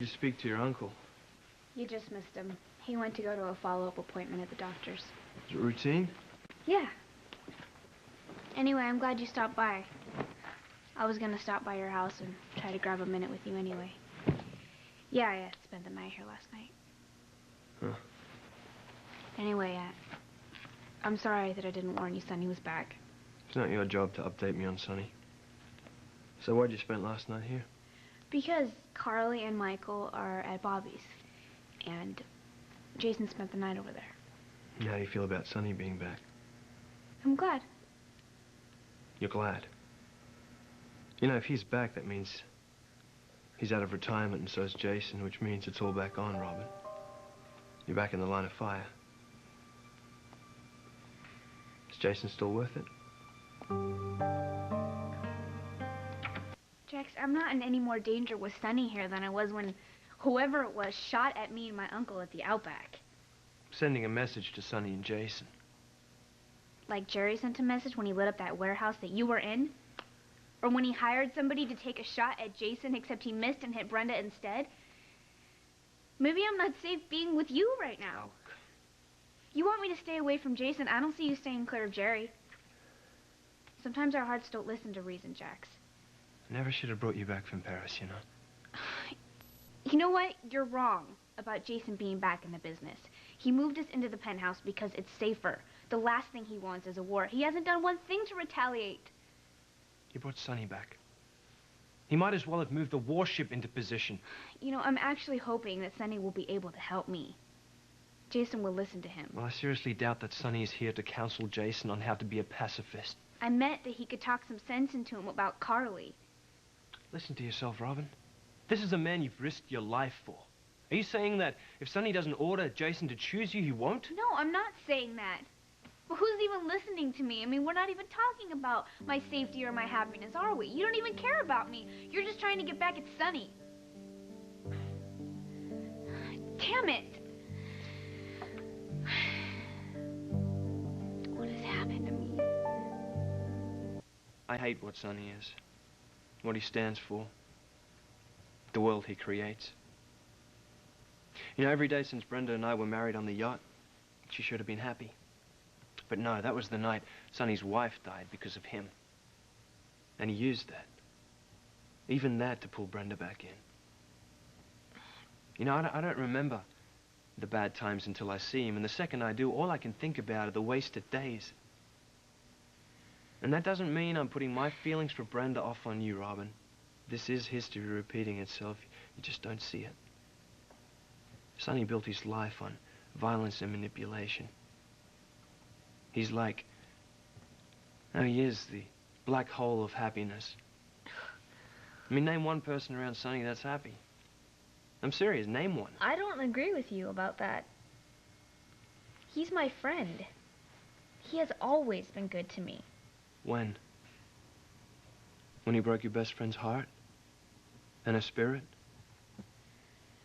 You speak to your uncle. You just missed him. He went to go to a follow-up appointment at the doctor's. Is it routine? Yeah. Anyway, I'm glad you stopped by. I was gonna stop by your house and try to grab a minute with you anyway. Yeah, I spent the night here last night. Huh. Anyway, I'm sorry that I didn't warn you Sonny was back. It's not your job to update me on Sonny. So why'd you spend last night here? Because Carly and Michael are at Bobby's. And Jason spent the night over there. How do you feel about Sonny being back? I'm glad. You're glad? You know, if he's back, that means he's out of retirement and so is Jason, which means it's all back on, Robin. You're back in the line of fire. Is Jason still worth it? Jax, I'm not in any more danger with Sonny here than I was when whoever it was shot at me and my uncle at the Outback. Sending a message to Sonny and Jason. Like Jerry sent a message when he lit up that warehouse that you were in? Or when he hired somebody to take a shot at Jason except he missed and hit Brenda instead? Maybe I'm not safe being with you right now. You want me to stay away from Jason. I don't see you staying clear of Jerry. Sometimes our hearts don't listen to reason, Jax. I never should have brought you back from Paris, you know. You know what? You're wrong about Jason being back in the business. He moved us into the penthouse because it's safer. The last thing he wants is a war. He hasn't done one thing to retaliate. He brought Sonny back. He might as well have moved the warship into position. You know, I'm actually hoping that Sonny will be able to help me. Jason will listen to him. Well, I seriously doubt that Sonny is here to counsel Jason on how to be a pacifist. I meant that he could talk some sense into him about Carly. Listen to yourself, Robin. This is a man you've risked your life for. Are you saying that if Sonny doesn't order Jason to choose you, he won't? No, I'm not saying that. But who's even listening to me? I mean, we're not even talking about my safety or my happiness, are we? You don't even care about me. You're just trying to get back at Sonny. Damn it! What has happened to me? I hate what Sonny is, what he stands for, the world he creates. You know, every day since Brenda and I were married on the yacht, she should have been happy. But no, that was the night Sonny's wife died because of him. And he used that. Even that to pull Brenda back in. You know, I don't remember the bad times until I see him. And the second I do, all I can think about are the wasted days. And that doesn't mean I'm putting my feelings for Brenda off on you, Robin. This is history repeating itself. You just don't see it. Sonny built his life on violence and manipulation. He's like... No, he is the black hole of happiness. I mean, name one person around Sonny that's happy. I'm serious, name one. I don't agree with you about that. He's my friend. He has always been good to me. When? When he broke your best friend's heart? And her spirit?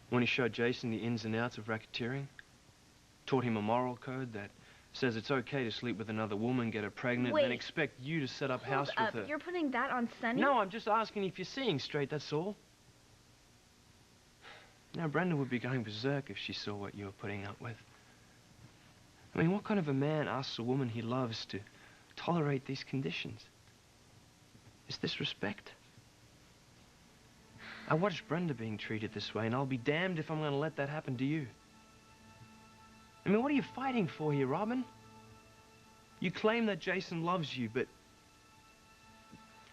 When he showed Jason the ins and outs of racketeering? Taught him a moral code that says it's okay to sleep with another woman, get her pregnant, then expect you to set up house with her. You're putting that on Sonny? No, I'm just asking if you're seeing straight, that's all. Now, Brenda would be going berserk if she saw what you were putting up with. I mean, what kind of a man asks a woman he loves to tolerate these conditions? Is this respect? I watched Brenda being treated this way, and I'll be damned if I'm going to let that happen to you. I mean, what are you fighting for here, Robin? You claim that Jason loves you, but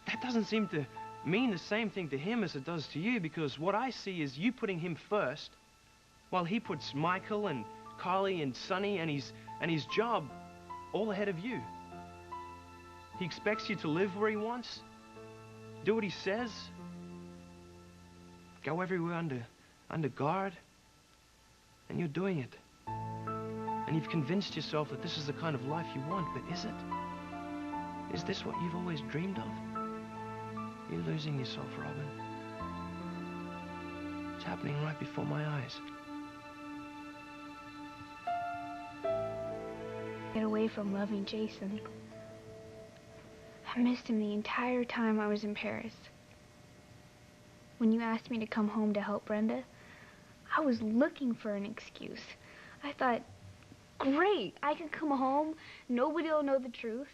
that doesn't seem to mean the same thing to him as it does to you, because what I see is you putting him first, while he puts Michael and Carly and Sonny and his job all ahead of you. He expects you to live where he wants, do what he says, go everywhere under guard, and you're doing it. And you've convinced yourself that this is the kind of life you want, but is it? Is this what you've always dreamed of? You're losing yourself, Robin. It's happening right before my eyes. Get away from loving Jason. I missed him the entire time I was in Paris. When you asked me to come home to help Brenda, I was looking for an excuse. I thought, great, I can come home, nobody will know the truth,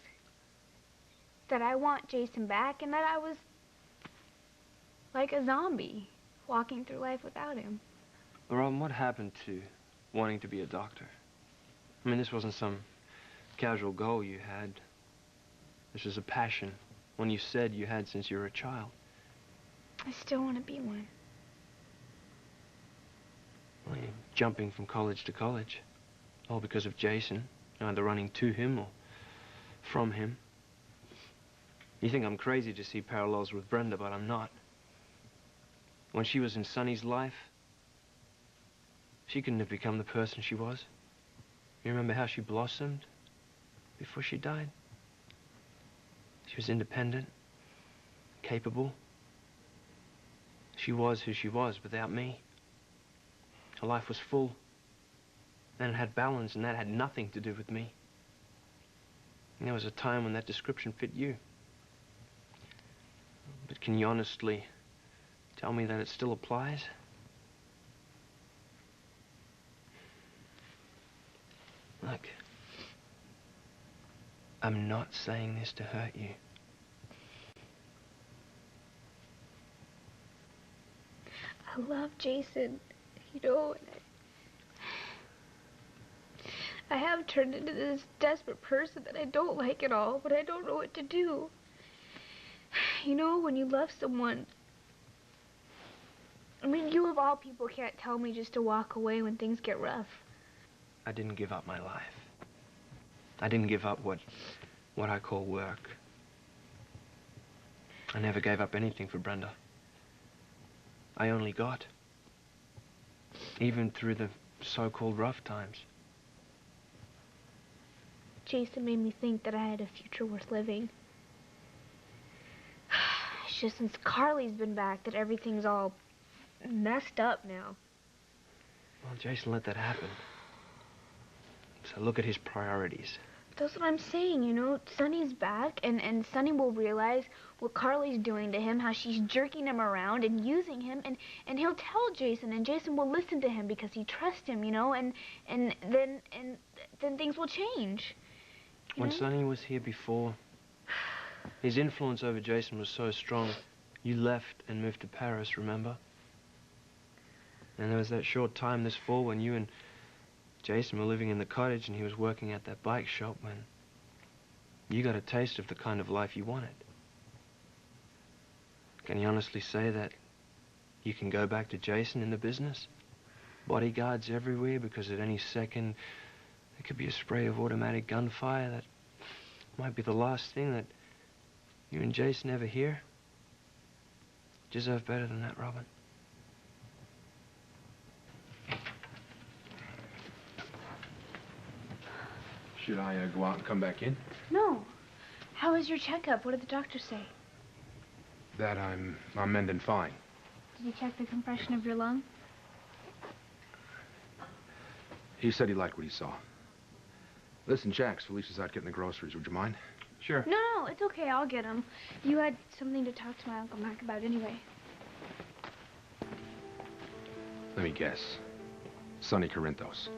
that I want Jason back, and that I was like a zombie, walking through life without him. Robin, what happened to wanting to be a doctor? I mean, this wasn't some casual goal you had. This was a passion, one you said you had since you were a child. I still want to be one. Well, you're jumping from college to college, all because of Jason, either running to him or from him. You think I'm crazy to see parallels with Brenda, but I'm not. When she was in Sonny's life, she couldn't have become the person she was. You remember how she blossomed before she died? She was independent, capable. She was who she was without me. Her life was full, and it had balance, and that had nothing to do with me. And there was a time when that description fit you. But can you honestly tell me that it still applies? Look, I'm not saying this to hurt you. I love Jason, you know, and I have turned into this desperate person that I don't like at all, but I don't know what to do. You know, when you love someone, I mean, you of all people can't tell me just to walk away when things get rough. I didn't give up my life. I didn't give up what I call work. I never gave up anything for Brenda. I only got. Even through the so-called rough times. Jason made me think that I had a future worth living. It's just since Carly's been back that everything's all messed up now. Well, Jason let that happen. So look at his priorities. That's what I'm saying, you know. Sonny's back, and Sonny will realize what Carly's doing to him, how she's jerking him around and using him, and he'll tell Jason, and Jason will listen to him because he trusts him, you know, and then things will change. When Sonny was here before, his influence over Jason was so strong, you left and moved to Paris, remember? And there was that short time this fall when you and Jason were living in the cottage and he was working at that bike shop when you got a taste of the kind of life you wanted. Can you honestly say that you can go back to Jason in the business? Bodyguards everywhere because at any second there could be a spray of automatic gunfire that might be the last thing that you and Jason ever hear. You deserve better than that, Robin. Should I go out and come back in? No. How was your checkup? What did the doctor say? That I'm mending fine. Did he check the compression of your lung? He said he liked what he saw. Listen, Jax, Felicia's out getting the groceries. Would you mind? Sure. No, it's okay. I'll get them. You had something to talk to my Uncle Mac about anyway. Let me guess. Sonny Corinthos.